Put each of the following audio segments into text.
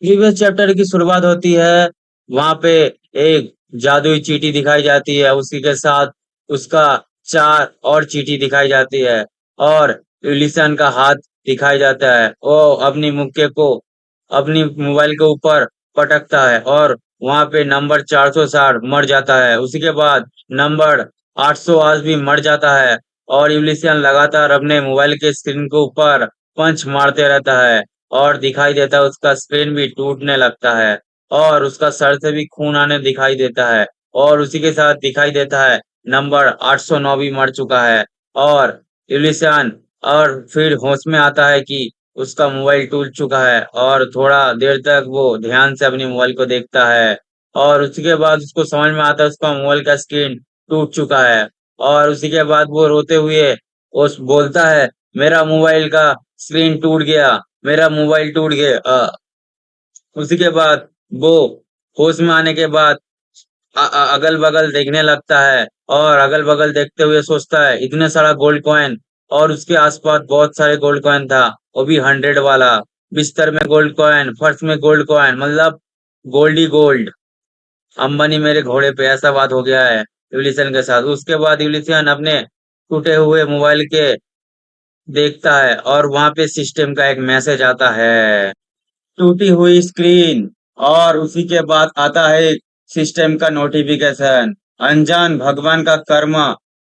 Previous chapter की शुरुआत होती है। वहां पे एक जादुई चींटी दिखाई जाती है, उसी के साथ उसका चार और चींटी दिखाई जाती है। और यूलिसन का हाथ दिखाई जाता है। वो अपनी मुक्के को अपनी मोबाइल के ऊपर पटकता है और वहां पे नंबर 460 मर जाता है। उसी के बाद नंबर 800 आज भी मर जाता है। और यूलिसियन लगातार अपने मोबाइल के स्क्रीन के ऊपर पंच मारते रहता है और दिखाई देता है उसका स्क्रीन भी टूटने लगता है और उसका सर से भी खून आने दिखाई देता है। और उसी के साथ दिखाई देता है नंबर 809 भी मर चुका है। और यूलिसियन और फिर होश में आता है कि उसका मोबाइल टूट चुका है और थोड़ा देर तक वो ध्यान से अपने मोबाइल को देखता है। और उसी के बाद उसको समझ में आता है उसका मोबाइल का स्क्रीन टूट चुका है। और उसी के बाद वो रोते हुए उस बोलता है, मेरा मोबाइल का स्क्रीन टूट गया, मेरा मोबाइल टूट गया। उसी के बाद वो होश में आने के बाद अगल बगल देखने लगता है और अगल बगल देखते हुए सोचता है इतने सारा गोल्ड कॉइन। और उसके आसपास बहुत सारे गोल्ड कॉइन था, वो भी 100 वाला। बिस्तर में गोल्ड कॉइन, फर्श में गोल्ड कॉइन, मतलब गोल्ड ही गोल्ड। अंबानी मेरे घोड़े पे, ऐसा बात हो गया है यूलिसन के साथ। उसके बाद यूलिसन अपने टूटे हुए मोबाइल के देखता है और वहां पे सिस्टम का एक मैसेज आता है, टूटी हुई स्क्रीन। और उसी के बाद आता है सिस्टम का नोटिफिकेशन, अनजान भगवान का कर्म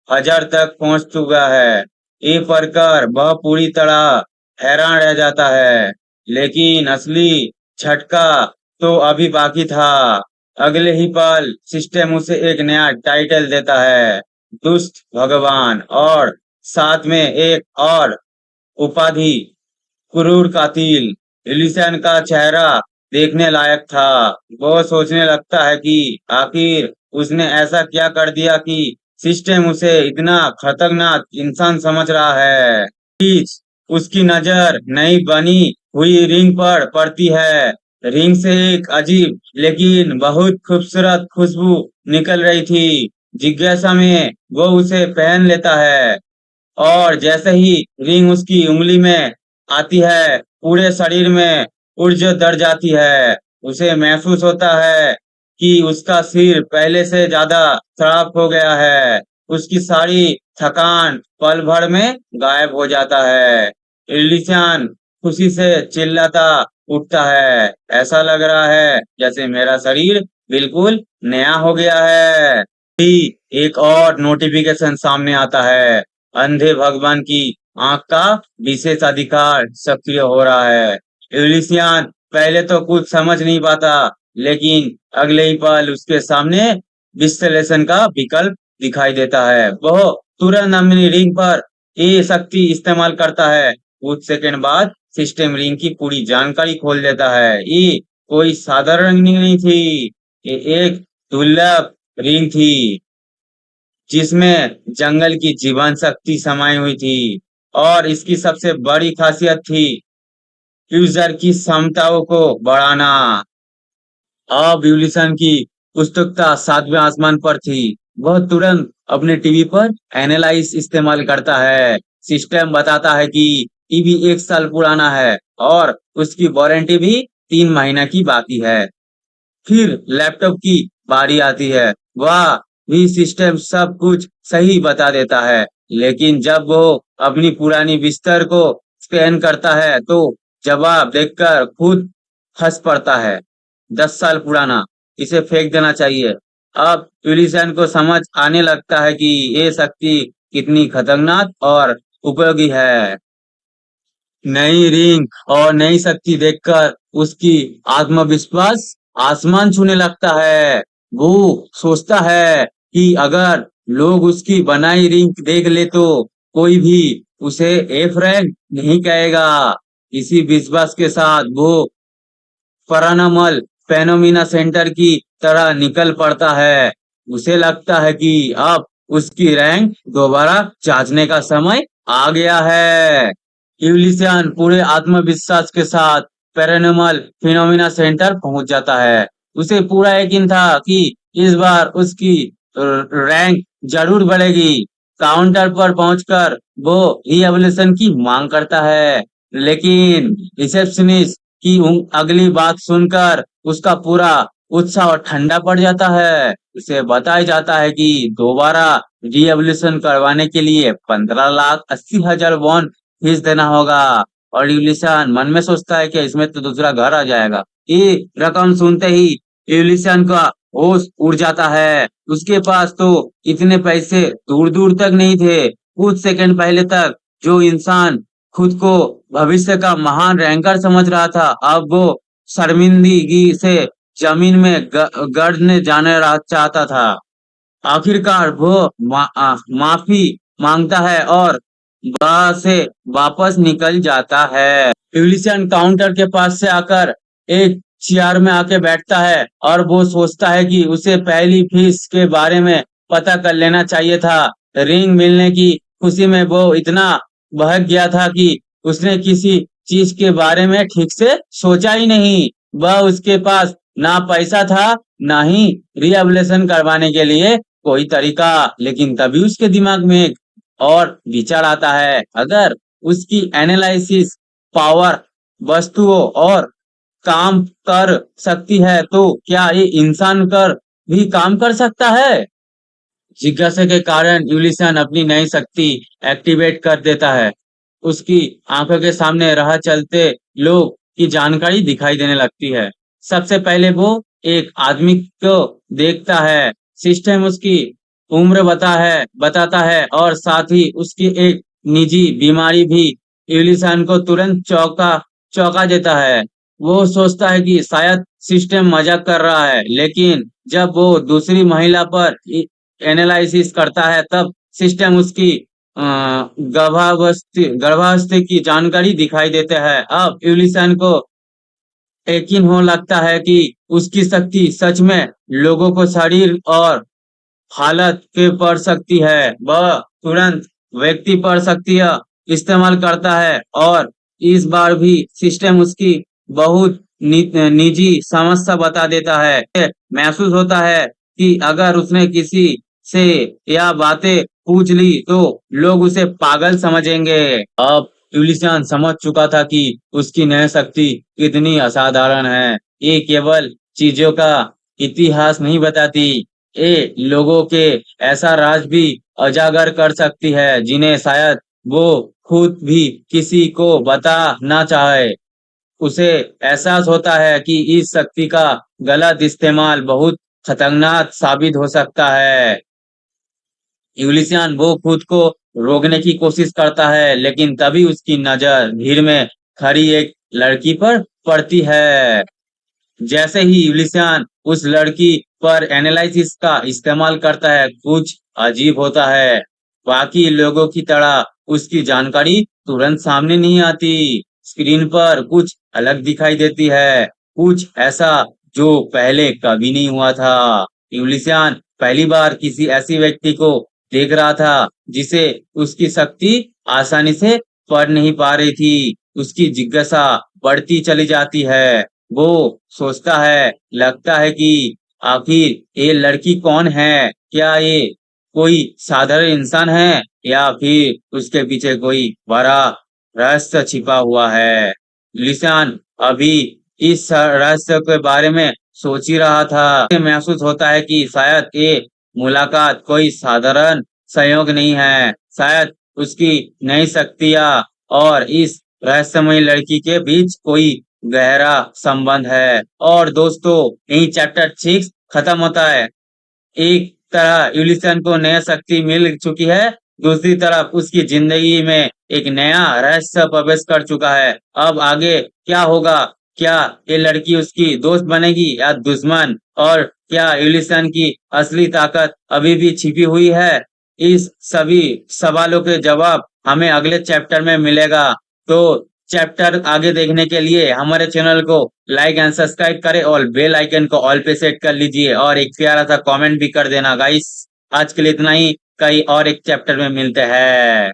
1000 तक पहुंच चुका है। ये पढ़कर वह पूरी तरह हैरान रह जाता है। लेकिन असली झटका तो अभी बाकी था। अगले ही पल सिस्टम उसे एक नया टाइटल देता है, दुष्ट भगवान। और साथ में एक और उपाधि, क्रूर कातिल। एलिसन का चेहरा देखने लायक था। वो सोचने लगता है कि आखिर उसने ऐसा क्या कर दिया कि सिस्टम उसे इतना खतरनाक इंसान समझ रहा है। प्लीज, उसकी नजर नई बनी हुई रिंग पर पड़ती है। रिंग से एक अजीब लेकिन बहुत खूबसूरत खुशबू निकल रही थी। जिज्ञासा में वो उसे पहन लेता है और जैसे ही रिंग उसकी उंगली में आती है, पूरे शरीर में ऊर्जा दर जाती है। उसे महसूस होता है कि उसका सिर पहले से ज्यादा खराब हो गया है। उसकी सारी थकान पल भर में गायब हो जाता है। इलिशान खुशी से चिल्लाता उठता है, ऐसा लग रहा है जैसे मेरा शरीर बिल्कुल नया हो गया है। एक और नोटिफिकेशन सामने आता है, अंधे भगवान की आंख का विशेष अधिकार सक्रिय हो रहा है। यूलिसियन पहले तो कुछ समझ नहीं पाता, लेकिन अगले ही पल उसके सामने विश्लेषण का विकल्प दिखाई देता है। वह तुरंत अपनी रिंग पर ये शक्ति इस्तेमाल करता है। कुछ सेकंड बाद सिस्टम रिंग की पूरी जानकारी खोल देता है। ये कोई साधारण रिंग नहीं थी, ये एक दुर्लभ रिंग थी जिसमें जंगल की जीवन शक्ति समाई हुई थी। और इसकी सबसे बड़ी खासियत थी यूजर की क्षमताओं को बढ़ाना। अब यूलिसन की उत्सुकता सातवें आसमान पर थी। वह तुरंत अपने टीवी पर एनालाइज इस्तेमाल करता है। सिस्टम बताता है कि टीवी 1 साल पुराना है और उसकी वारंटी भी 3 महीना की बाकी है। फिर लैपटॉप की बारी आती है। वह भी सिस्टम सब कुछ सही बता देता है, लेकिन जब वो अपनी पुरानी बिस्तर को स्कैन करता है तो जवाब देखकर खुद हंस पड़ता है। 10 साल पुराना, इसे फेंक देना चाहिए। अब यूलिसन को समझ आने लगता है कि ये शक्ति कितनी खतरनाक और उपयोगी है। नई रिंग और नई शक्ति देखकर उसकी आत्मविश्वास आसमान छूने लगता है। वो सोचता है कि अगर लोग उसकी बनाई रिंग देख ले तो कोई भी उसे एफ रैंक नहीं कहेगा। इसी विश्वास के साथ वो पैरानॉर्मल फेनोमिना सेंटर की तरह निकल पड़ता है। उसे लगता है कि अब उसकी रैंक दोबारा जांचने का समय आ गया है। यूलिसियन पूरे आत्मविश्वास के साथ पैरानॉर्मल फिनोमिना सेंटर पहुंच जाता है। उसे पूरा यकीन था कि इस बार उसकी रैंक जरूर बढ़ेगी। काउंटर पर पहुंचकर वो रीएवोल्यूशन की मांग करता है, लेकिन रिसेप्शनिस्ट कि अगली बात सुनकर उसका पूरा उत्साह और ठंडा पड़ जाता है। उसे बताया जाता है कि दोबारा रीएवोल्यूशन करवाने के लिए 15,80,000 वॉन फीस देना होगा। और यूलिसान मन में सोचता है कि इसमें तो दूसरा घर आ जाएगा। ये रकम सुनते ही यूलिसान का होश उड़ जाता है। उसके पास तो इतने पैसे दूर दूर तक नहीं थे। कुछ सेकंड पहले तक जो इंसान खुद को भविष्य का महान रैंकर समझ रहा था, अब वो शर्मिंदगी से जमीन में गड़ने जाने चाहता था। आखिरकार वो माफी मांगता है और वहां से वापस निकल जाता है। यूलिशियन काउंटर के पास से आकर एक चेयर में आके बैठता है और वो सोचता है कि उसे पहली फीस के बारे में पता कर लेना चाहिए था। रिंग मिलने की खुशी में वो इतना बहक गया था कि उसने किसी चीज के बारे में ठीक से सोचा ही नहीं। वह उसके पास ना पैसा था, ना ही रिहेबिलिटेशन करवाने के लिए कोई तरीका। लेकिन तभी उसके दिमाग में एक और विचार आता है, अगर उसकी एनालिसिस पावर वस्तुओं और काम कर सकती है तो क्या ये इंसान कर भी काम कर सकता है? जिज्ञासा के कारण यूलिसन अपनी नई शक्ति एक्टिवेट कर देता है। उसकी आंखों के सामने राह चलते लोग की जानकारी दिखाई देने लगती है। सबसे पहले वो एक आदमी को देखता है। सिस्टम उसकी उम्र बताता है और साथ ही उसकी एक निजी बीमारी भी यूलिसन को तुरंत चौंका देता है। वो सोचता है कि शायद सिस्टम मजाक कर रहा है, लेकिन जब वो दूसरी महिला पर एनालिसिस करता है तब सिस्टम उसकी गर्भावस्था की जानकारी दिखाई देते हैं। अब यूलिसन को यकीन हो लगता है कि उसकी शक्ति सच में लोगों को शरीर और हालत के पढ़ सकती है। वह तुरंत व्यक्ति पर शक्ति इस्तेमाल करता है और इस बार भी सिस्टम उसकी बहुत निजी समस्या बता देता है। महसूस होता है कि अगर उसने किसी से यह बातें पूछ ली तो लोग उसे पागल समझेंगे। अब यूलिसान समझ चुका था कि उसकी नई शक्ति कितनी असाधारण है। ये केवल चीजों का इतिहास नहीं बताती, ये लोगों के ऐसा राज भी उजागर कर सकती है जिन्हें शायद वो खुद भी किसी को बता ना चाहे। उसे एहसास होता है कि इस शक्ति का गलत इस्तेमाल बहुत खतरनाक साबित हो सकता है। यूलिसियन वो खुद को रोकने की कोशिश करता है, लेकिन तभी उसकी नजर भीड़ में खड़ी एक लड़की पर पड़ती है। जैसे ही यूलिसियन उस लड़की पर एनालिसिस का इस्तेमाल करता है, कुछ अजीब होता है। बाकी लोगों की तरह उसकी जानकारी तुरंत सामने नहीं आती। स्क्रीन पर कुछ अलग दिखाई देती है, कुछ ऐसा जो पहले कभी नहीं हुआ था। यूलिसियन पहली बार किसी ऐसी व्यक्ति को देख रहा था जिसे उसकी शक्ति आसानी से पढ़ नहीं पा रही थी। उसकी जिज्ञासा बढ़ती चली जाती है। वो सोचता है, लगता है कि आखिर ये लड़की कौन है? क्या ये कोई साधारण इंसान है या फिर उसके पीछे कोई बड़ा रहस्य छिपा हुआ है? लिसान अभी इस रहस्य के बारे में सोच ही रहा था। उसे महसूस होता है कि शायद ये मुलाकात कोई साधारण संयोग नहीं है। शायद उसकी नई शक्तियां और इस रहस्यमयी लड़की के बीच कोई गहरा संबंध है। और दोस्तों, यही चैप्टर 6 खत्म होता है। एक तरह यूलिसन को नया शक्ति मिल चुकी है, दूसरी तरफ उसकी जिंदगी में एक नया रहस्य प्रवेश कर चुका है। अब आगे क्या होगा? क्या ये लड़की उसकी दोस्त बनेगी या दुश्मन? और क्या यूलिसन की असली ताकत अभी भी छिपी हुई है? इस सभी सवालों के जवाब हमें अगले चैप्टर में मिलेगा। तो चैप्टर आगे देखने के लिए हमारे चैनल को लाइक एंड सब्सक्राइब करें और बेल आइकन को ऑल पे सेट कर लीजिए और एक प्यारा सा कमेंट भी कर देना गाइस। आज के लिए इतना ही, कई और एक चैप्टर में मिलते हैं।